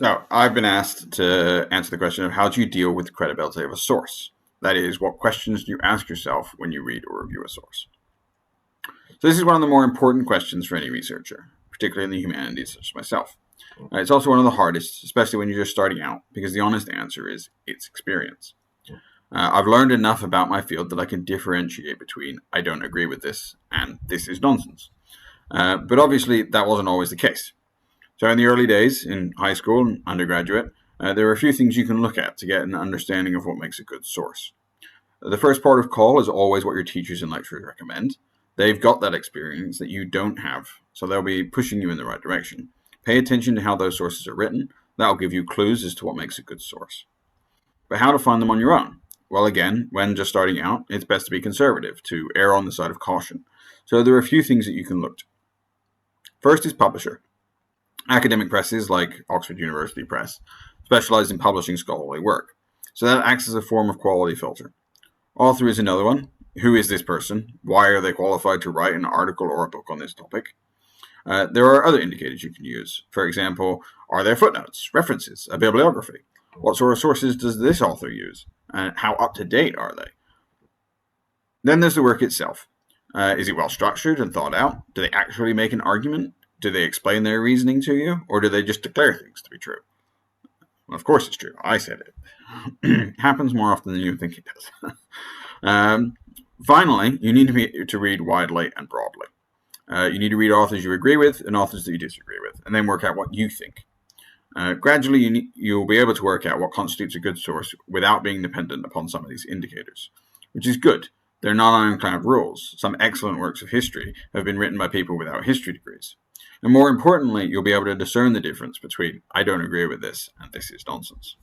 So I've been asked to answer the question of how do you deal with the credibility of a source? That is, what questions do you ask yourself when you read or review a source? So this is one of the more important questions for any researcher, particularly in the humanities such as myself. It's also one of the hardest, especially when you're just starting out, because the honest answer is it's experience. I've learned enough about my field that I can differentiate between I don't agree with this and this is nonsense. But obviously that wasn't always the case. So in the early days, in high school and undergraduate, there are a few things you can look at to get an understanding of what makes a good source. The first port of call is always what your teachers and lecturers recommend. They've got that experience that you don't have, so they'll be pushing you in the right direction. Pay attention to how those sources are written. That'll give you clues as to what makes a good source. But how to find them on your own? Well, again, when just starting out, it's best to be conservative, to err on the side of caution. So there are a few things that you can look to. First is publisher. Academic presses like Oxford University Press specialize in publishing scholarly work, so that acts as a form of quality filter. Author is another one. Who is this person? Why are they qualified to write an article or a book on this topic? There are other indicators you can use. For example, are there footnotes, references, a bibliography? What sort of sources does this author use? And how up to date are they? Then there's the work itself. Is it well structured and thought out? Do they actually make an argument? Do they explain their reasoning to you? Or do they just declare things to be true? Well, of course it's true. I said it. Happens more often than you think it does. Finally, you need to read widely and broadly. You need to read authors you agree with and authors that you disagree with, and then work out what you think. Gradually, you'll be able to work out what constitutes a good source without being dependent upon some of these indicators, which is good. They're not ironclad rules. Some excellent works of history have been written by people without history degrees. And more importantly, you'll be able to discern the difference between I don't agree with this and this is nonsense.